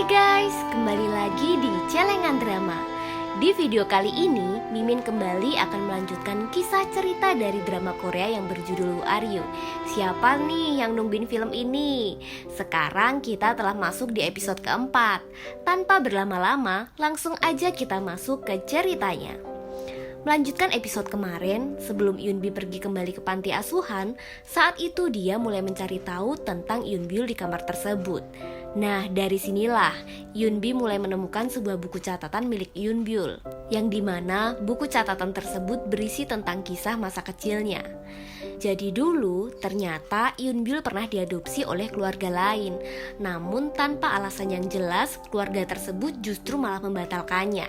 Hai guys, kembali lagi di Celengan Drama. Di video kali ini, Mimin kembali akan melanjutkan kisah cerita dari drama Korea yang berjudul Aryu. Siapa nih yang nungguin film ini? Sekarang kita telah masuk di episode keempat. Tanpa berlama-lama, langsung aja kita masuk ke ceritanya. Melanjutkan episode kemarin, sebelum Yoonbi pergi kembali ke panti asuhan, saat itu dia mulai mencari tahu tentang Yoonbyul di kamar tersebut. Nah, dari sinilah Yoonbi mulai menemukan sebuah buku catatan milik Yoonbyul, yang dimana buku catatan tersebut berisi tentang kisah masa kecilnya. Jadi dulu ternyata Yoonbyul pernah diadopsi oleh keluarga lain, namun tanpa alasan yang jelas keluarga tersebut justru malah membatalkannya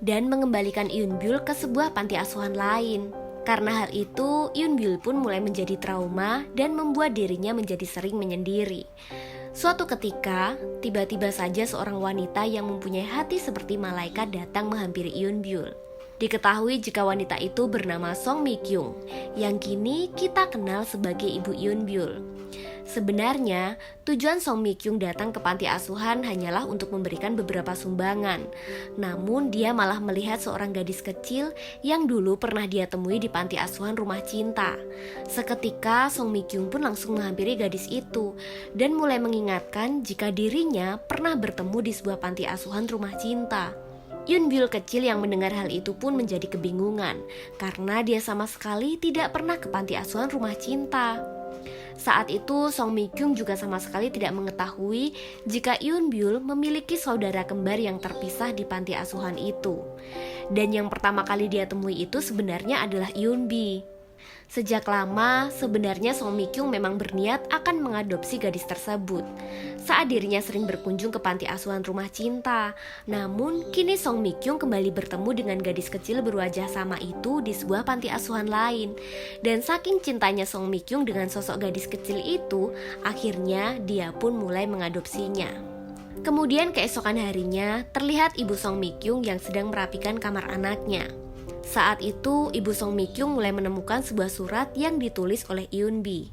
dan mengembalikan Yoonbyul ke sebuah panti asuhan lain. Karena hal itu, Yoonbyul pun mulai menjadi trauma dan membuat dirinya menjadi sering menyendiri. Suatu ketika, tiba-tiba saja seorang wanita yang mempunyai hati seperti malaikat datang menghampiri Yoonbyul. Diketahui jika wanita itu bernama Song Mi-kyung, yang kini kita kenal sebagai ibu Yoonbyul. Sebenarnya, tujuan Song Mi-kyung datang ke panti asuhan hanyalah untuk memberikan beberapa sumbangan. Namun dia malah melihat seorang gadis kecil yang dulu pernah dia temui di panti asuhan Rumah Cinta. Seketika Song Mi-kyung pun langsung menghampiri gadis itu dan mulai mengingatkan jika dirinya pernah bertemu di sebuah panti asuhan Rumah Cinta. Yoonbyul kecil yang mendengar hal itu pun menjadi kebingungan karena dia sama sekali tidak pernah ke panti asuhan Rumah Cinta. Saat itu Song Mi-kyung juga sama sekali tidak mengetahui jika Yoonbyul memiliki saudara kembar yang terpisah di panti asuhan itu. Dan yang pertama kali dia temui itu sebenarnya adalah Yoonbi. Sejak lama, sebenarnya Song Mi-kyung memang berniat akan mengadopsi gadis tersebut saat dirinya sering berkunjung ke panti asuhan Rumah Cinta. Namun, kini Song Mi-kyung kembali bertemu dengan gadis kecil berwajah sama itu di sebuah panti asuhan lain. Dan saking cintanya Song Mi-kyung dengan sosok gadis kecil itu, akhirnya dia pun mulai mengadopsinya. Kemudian keesokan harinya, terlihat ibu Song Mi-kyung yang sedang merapikan kamar anaknya. Saat itu, ibu Song Mi-kyung mulai menemukan sebuah surat yang ditulis oleh Yoonbi,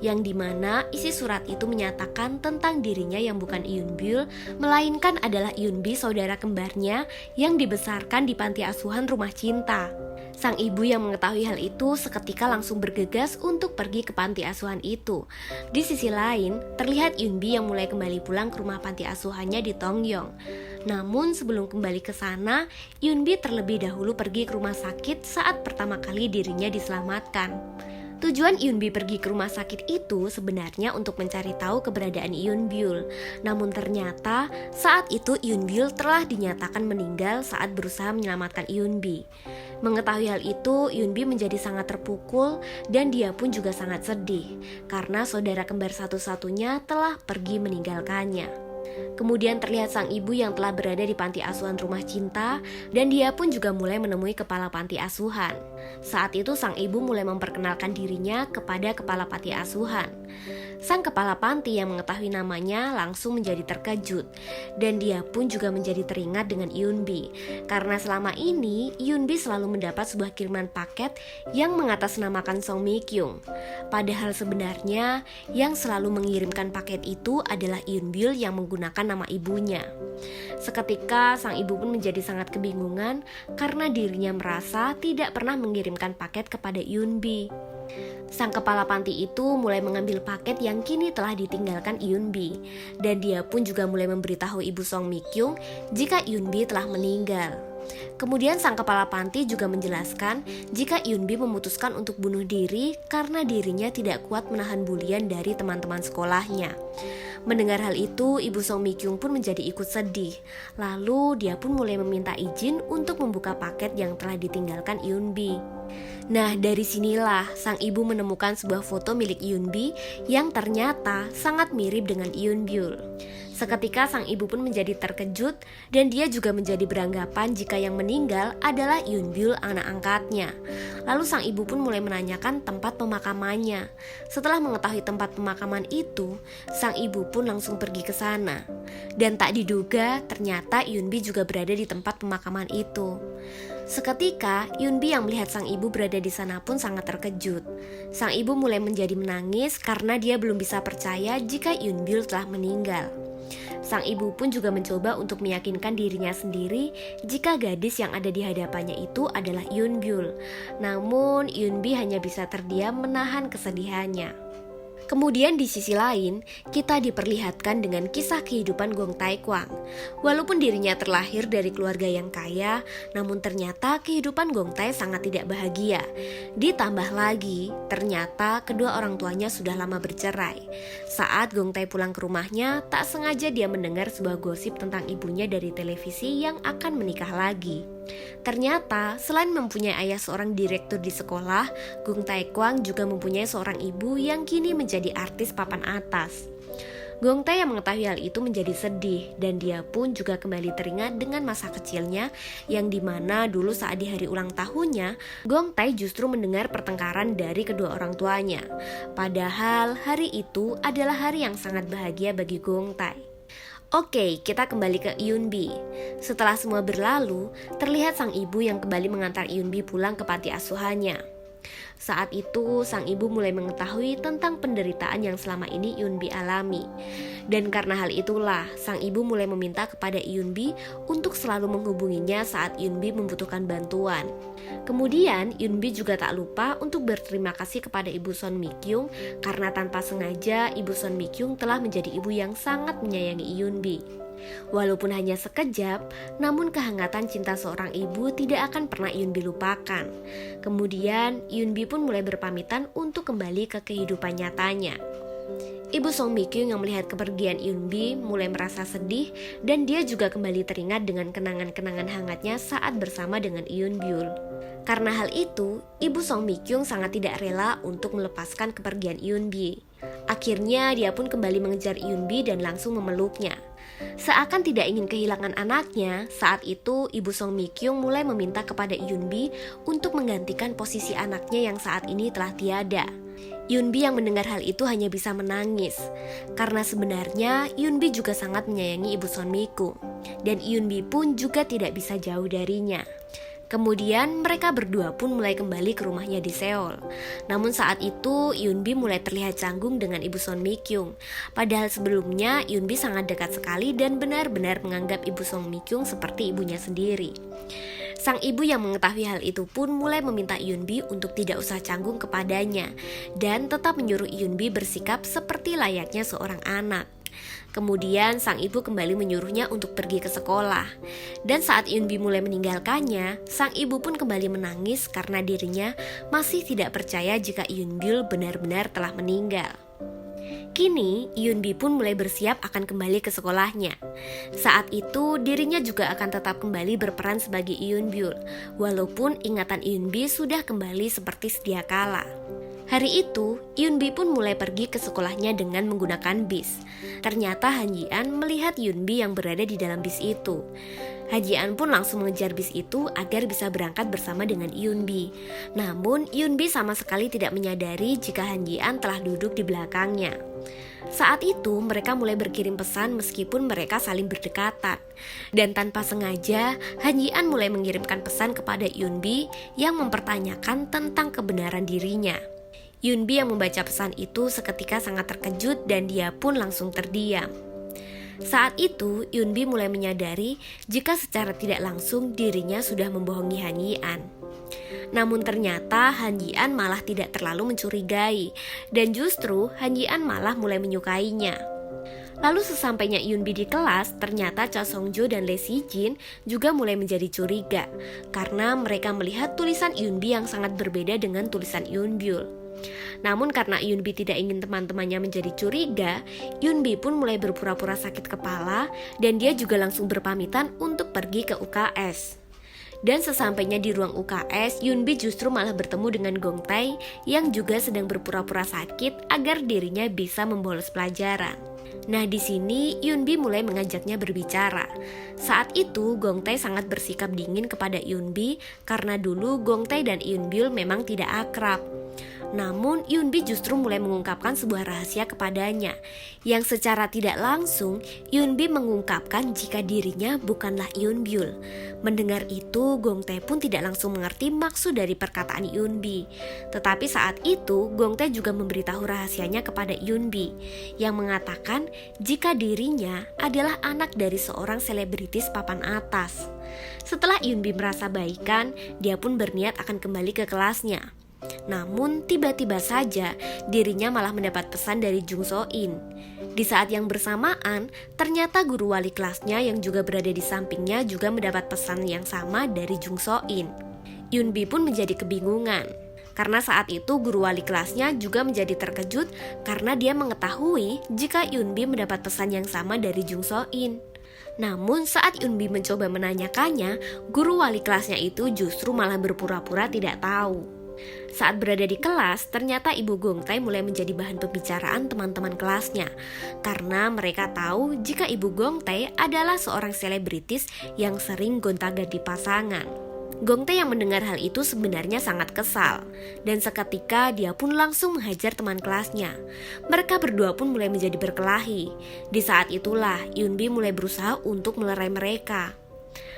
yang dimana isi surat itu menyatakan tentang dirinya yang bukan Yoonbyul, melainkan adalah Yoonbi, saudara kembarnya yang dibesarkan di panti asuhan Rumah Cinta. Sang ibu yang mengetahui hal itu seketika langsung bergegas untuk pergi ke panti asuhan itu. Di sisi lain, terlihat Yoonbi yang mulai kembali pulang ke rumah panti asuhannya di Tongyong. Namun sebelum kembali ke sana, Yoonbi terlebih dahulu pergi ke rumah sakit saat pertama kali dirinya diselamatkan. Tujuan Yoonbi pergi ke rumah sakit itu sebenarnya untuk mencari tahu keberadaan Yoonbyul. Namun ternyata saat itu Yoonbyul telah dinyatakan meninggal saat berusaha menyelamatkan Yoonbi. Mengetahui hal itu, Yoonbi menjadi sangat terpukul dan dia pun juga sangat sedih karena saudara kembar satu-satunya telah pergi meninggalkannya. Kemudian terlihat sang ibu yang telah berada di panti asuhan Rumah Cinta dan dia pun juga mulai menemui kepala panti asuhan. Saat itu sang ibu mulai memperkenalkan dirinya kepada kepala panti asuhan. Sang kepala panti yang mengetahui namanya langsung menjadi terkejut dan dia pun juga menjadi teringat dengan Yoonbi karena selama ini Yoonbi selalu mendapat sebuah kiriman paket yang mengatasnamakan Song Mi-kyung. Padahal sebenarnya yang selalu mengirimkan paket itu adalah Yoonbyul yang menggunakan nama ibunya. Seketika sang ibu pun menjadi sangat kebingungan karena dirinya merasa tidak pernah mengirimkan paket kepada Yoonbi. Sang kepala panti itu mulai mengambil paket yang kini telah ditinggalkan Yoonbi dan dia pun juga mulai memberitahu ibu Song Mi-kyung jika Yoonbi telah meninggal. Kemudian sang kepala panti juga menjelaskan jika Yoonbi memutuskan untuk bunuh diri karena dirinya tidak kuat menahan bulian dari teman-teman sekolahnya. Mendengar hal itu, ibu Song Mi-kyung pun menjadi ikut sedih. Lalu dia pun mulai meminta izin untuk membuka paket yang telah ditinggalkan Yoonbi. Nah, dari sinilah sang ibu menemukan sebuah foto milik Yoonbi yang ternyata sangat mirip dengan Yoonbyul. Seketika sang ibu pun menjadi terkejut dan dia juga menjadi beranggapan jika yang meninggal adalah Yoonbyul, anak angkatnya. Lalu sang ibu pun mulai menanyakan tempat pemakamannya. Setelah mengetahui tempat pemakaman itu, sang ibu pun langsung pergi ke sana. Dan tak diduga ternyata Yoonbi juga berada di tempat pemakaman itu. Seketika, Yoonbi yang melihat sang ibu berada di sana pun sangat terkejut. Sang ibu mulai menjadi menangis karena dia belum bisa percaya jika Yoonbyul telah meninggal. Sang ibu pun juga mencoba untuk meyakinkan dirinya sendiri jika gadis yang ada di hadapannya itu adalah Yunbyul. Namun Yunbi hanya bisa terdiam menahan kesedihannya. Kemudian di sisi lain, kita diperlihatkan dengan kisah kehidupan Gong Taekwang. Walaupun dirinya terlahir dari keluarga yang kaya, namun ternyata kehidupan Gong Tae sangat tidak bahagia. Ditambah lagi, ternyata kedua orang tuanya sudah lama bercerai. Saat Gong Tae pulang ke rumahnya, tak sengaja dia mendengar sebuah gosip tentang ibunya dari televisi yang akan menikah lagi. Ternyata, selain mempunyai ayah seorang direktur di sekolah, Gong Taekwang juga mempunyai seorang ibu yang kini menjadi artis papan atas. Gong Tae yang mengetahui hal itu menjadi sedih, dan dia pun juga kembali teringat dengan masa kecilnya yang dimana dulu saat di hari ulang tahunnya, Gong Tae justru mendengar pertengkaran dari kedua orang tuanya. Padahal hari itu adalah hari yang sangat bahagia bagi Gong Tae. Oke, kita kembali ke Yunbi. Setelah semua berlalu, terlihat sang ibu yang kembali mengantar Yunbi pulang ke panti asuhannya. Saat itu, sang ibu mulai mengetahui tentang penderitaan yang selama ini Yunbi alami. Dan karena hal itulah, sang ibu mulai meminta kepada Yunbi untuk selalu menghubunginya saat Yunbi membutuhkan bantuan. Kemudian, Yunbi juga tak lupa untuk berterima kasih kepada Ibu Son Mi-kyung karena tanpa sengaja Ibu Son Mi-kyung telah menjadi ibu yang sangat menyayangi Yunbi. Walaupun hanya sekejap, namun kehangatan cinta seorang ibu tidak akan pernah Yunbi lupakan. Kemudian, Yunbi pun mulai berpamitan untuk kembali ke kehidupan nyatanya. Ibu Song Mi-kyung yang melihat kepergian Yunbi mulai merasa sedih dan dia juga kembali teringat dengan kenangan-kenangan hangatnya saat bersama dengan Yunbyul. Karena hal itu, Ibu Song Mi-kyung sangat tidak rela untuk melepaskan kepergian Yunbi. Akhirnya dia pun kembali mengejar Yunbi dan langsung memeluknya. Seakan tidak ingin kehilangan anaknya, saat itu Ibu Song Mi-kyung mulai meminta kepada Yunbi untuk menggantikan posisi anaknya yang saat ini telah tiada. Yunbi yang mendengar hal itu hanya bisa menangis, karena sebenarnya Yunbi juga sangat menyayangi Ibu Son Mi-kyung, dan Yunbi pun juga tidak bisa jauh darinya. Kemudian mereka berdua pun mulai kembali ke rumahnya di Seoul. Namun saat itu Yunbi mulai terlihat canggung dengan Ibu Son Mi-kyung. Padahal sebelumnya Yunbi sangat dekat sekali dan benar-benar menganggap Ibu Son Mi-kyung seperti ibunya sendiri. Sang ibu yang mengetahui hal itu pun mulai meminta Yunbi untuk tidak usah canggung kepadanya dan tetap menyuruh Yunbi bersikap seperti layaknya seorang anak. Kemudian sang ibu kembali menyuruhnya untuk pergi ke sekolah. Dan saat Yunbi mulai meninggalkannya, sang ibu pun kembali menangis karena dirinya masih tidak percaya jika Yunbyul benar-benar telah meninggal. Kini, Yunbi pun mulai bersiap akan kembali ke sekolahnya. Saat itu, dirinya juga akan tetap kembali berperan sebagai Yunbyul, walaupun ingatan Yunbi sudah kembali seperti sedia kala. Hari itu, Yunbi pun mulai pergi ke sekolahnya dengan menggunakan bis. Ternyata Han Ji-an melihat Yunbi yang berada di dalam bis itu. Han Ji-an pun langsung mengejar bis itu agar bisa berangkat bersama dengan Yunbi. Namun, Yunbi sama sekali tidak menyadari jika Han Ji-an telah duduk di belakangnya. Saat itu, mereka mulai berkirim pesan meskipun mereka saling berdekatan. Dan tanpa sengaja, Han Ji-an mulai mengirimkan pesan kepada Yunbi yang mempertanyakan tentang kebenaran dirinya. Yunbi yang membaca pesan itu seketika sangat terkejut dan dia pun langsung terdiam. Saat itu, Yunbi mulai menyadari jika secara tidak langsung dirinya sudah membohongi Han Ji-an. Namun ternyata Han Ji-an malah tidak terlalu mencurigai, dan justru Han Ji-an malah mulai menyukainya. Lalu sesampainya Yunbi di kelas, ternyata Cha Song-jo dan Lee Si-jin juga mulai menjadi curiga, karena mereka melihat tulisan Yunbi yang sangat berbeda dengan tulisan Yunbyul. Namun karena Yunbi tidak ingin teman-temannya menjadi curiga, Yunbi pun mulai berpura-pura sakit kepala dan dia juga langsung berpamitan untuk pergi ke UKS. Dan sesampainya di ruang UKS, Yunbi justru malah bertemu dengan Gong Tae yang juga sedang berpura-pura sakit agar dirinya bisa membolos pelajaran. Nah, di sini Yunbi mulai mengajaknya berbicara. Saat itu Gong Tae sangat bersikap dingin kepada Yunbi karena dulu Gong Tae dan Yunbyul memang tidak akrab. Namun Yunbi justru mulai mengungkapkan sebuah rahasia kepadanya, yang secara tidak langsung Yunbi mengungkapkan jika dirinya bukanlah Yunbyul. Mendengar itu, Gongtae pun tidak langsung mengerti maksud dari perkataan Yunbi. Tetapi saat itu Gongtae juga memberitahu rahasianya kepada Yunbi, yang mengatakan jika dirinya adalah anak dari seorang selebritis papan atas. Setelah Yunbi merasa baikan, dia pun berniat akan kembali ke kelasnya. Namun tiba-tiba saja dirinya malah mendapat pesan dari Jung So-in. Di saat yang bersamaan, ternyata guru wali kelasnya yang juga berada di sampingnya juga mendapat pesan yang sama dari Jung So-in. Yunbi pun menjadi kebingungan, karena saat itu guru wali kelasnya juga menjadi terkejut karena dia mengetahui jika Yunbi mendapat pesan yang sama dari Jung So-in. Namun saat Yunbi mencoba menanyakannya, guru wali kelasnya itu justru malah berpura-pura tidak tahu. Saat berada di kelas, ternyata Ibu Gongtae mulai menjadi bahan pembicaraan teman-teman kelasnya, karena mereka tahu jika Ibu Gongtae adalah seorang selebritis yang sering gonta-ganti pasangan. Gongtae yang mendengar hal itu sebenarnya sangat kesal, dan seketika dia pun langsung menghajar teman kelasnya. Mereka berdua pun mulai menjadi berkelahi. Di saat itulah Yunbi mulai berusaha untuk melerai mereka.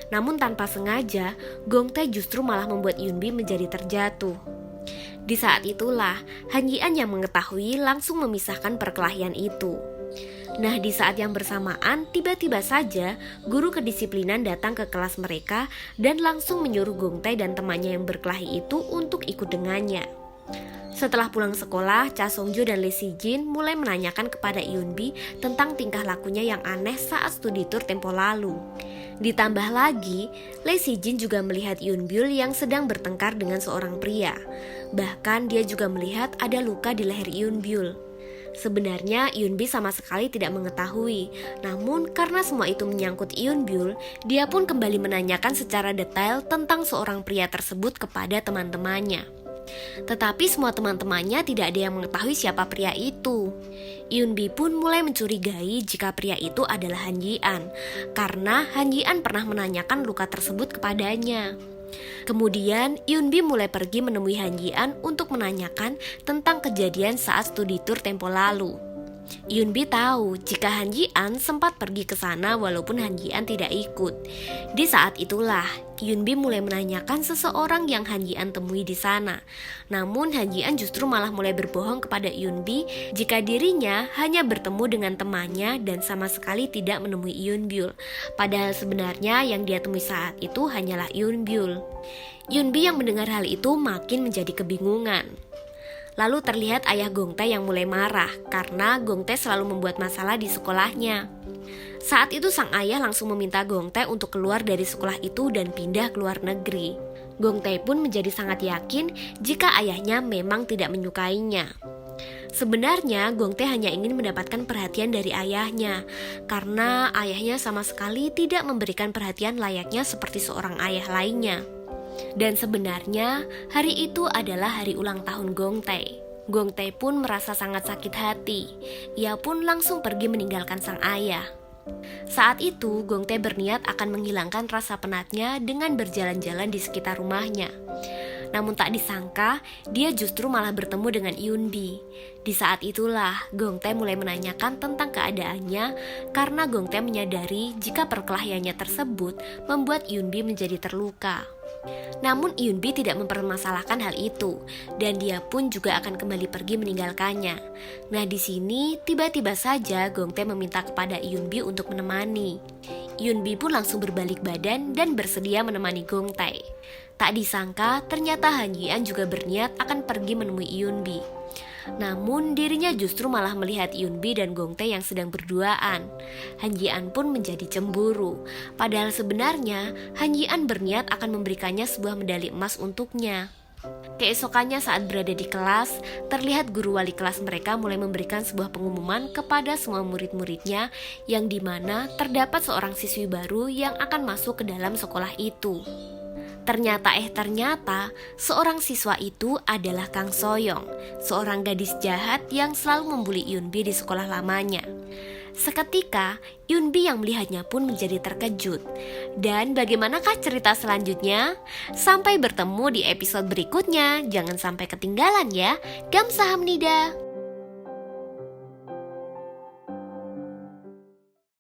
Namun tanpa sengaja, Gongtae justru malah membuat Yunbi menjadi terjatuh. Di saat itulah Han Yi-an yang mengetahui langsung memisahkan perkelahian itu. Nah, di saat yang bersamaan, tiba-tiba saja guru kedisiplinan datang ke kelas mereka dan langsung menyuruh Gongtae dan temannya yang berkelahi itu untuk ikut dengannya. Setelah pulang sekolah, Cha Song-ju dan Lee Si-jin mulai menanyakan kepada Yunbi tentang tingkah lakunya yang aneh saat studi tour tempo lalu. Ditambah lagi, Lee Si-jin juga melihat Yunbyul yang sedang bertengkar dengan seorang pria. Bahkan dia juga melihat ada luka di leher Yunbyul. Sebenarnya Yunbi sama sekali tidak mengetahui, namun karena semua itu menyangkut Yunbyul, dia pun kembali menanyakan secara detail tentang seorang pria tersebut kepada teman-temannya. Tetapi semua teman-temannya tidak ada yang mengetahui siapa pria itu. Yunbi pun mulai mencurigai jika pria itu adalah Han Yi-an, karena Han Yi-an pernah menanyakan luka tersebut kepadanya. Kemudian Yunbi mulai pergi menemui Han Yi-an untuk menanyakan tentang kejadian saat studi tour tempo lalu. Yunbi tahu jika Han Yi-an sempat pergi ke sana walaupun Han Yi-an tidak ikut. Di saat itulah Yunbi mulai menanyakan seseorang yang Han Yi-an temui di sana. Namun Han Yi-an justru malah mulai berbohong kepada Yunbi jika dirinya hanya bertemu dengan temannya dan sama sekali tidak menemui Yunbyul. Padahal sebenarnya yang dia temui saat itu hanyalah Yunbyul. Yunbi yang mendengar hal itu makin menjadi kebingungan. Lalu terlihat ayah Gongtae yang mulai marah karena Gongtae selalu membuat masalah di sekolahnya. Saat itu sang ayah langsung meminta Gongtae untuk keluar dari sekolah itu dan pindah ke luar negeri. Gongtae pun menjadi sangat yakin jika ayahnya memang tidak menyukainya. Sebenarnya Gongtae hanya ingin mendapatkan perhatian dari ayahnya, karena ayahnya sama sekali tidak memberikan perhatian layaknya seperti seorang ayah lainnya. Dan sebenarnya hari itu adalah hari ulang tahun Gongtae. Gongtae pun merasa sangat sakit hati. Ia pun langsung pergi meninggalkan sang ayah. Saat itu Gongtae berniat akan menghilangkan rasa penatnya dengan berjalan-jalan di sekitar rumahnya. Namun tak disangka dia justru malah bertemu dengan Yunbi. Di saat itulah Gongtae mulai menanyakan tentang keadaannya, karena Gongtae menyadari jika perkelahiannya tersebut membuat Yunbi menjadi terluka. Namun Yunbi tidak mempermasalahkan hal itu, dan dia pun juga akan kembali pergi meninggalkannya. Nah, di sini tiba-tiba saja Gongtae meminta kepada Yunbi untuk menemani. Yunbi pun langsung berbalik badan dan bersedia menemani Gongtae. Tak disangka ternyata Han Yi-an juga berniat akan pergi menemui Yunbi. Namun dirinya justru malah melihat Yunbi dan Gongtae yang sedang berduaan. Han Yi-an pun menjadi cemburu. Padahal sebenarnya Han Yi-an berniat akan memberikannya sebuah medali emas untuknya. Keesokannya saat berada di kelas, terlihat guru wali kelas mereka mulai memberikan sebuah pengumuman kepada semua murid-muridnya, yang dimana terdapat seorang siswi baru yang akan masuk ke dalam sekolah itu. Ternyata seorang siswa itu adalah Kang Soyong, seorang gadis jahat yang selalu membuli Yunbi di sekolah lamanya. Seketika, Yunbi yang melihatnya pun menjadi terkejut. Dan bagaimanakah cerita selanjutnya? Sampai bertemu di episode berikutnya. Jangan sampai ketinggalan ya. Gamsahamnida.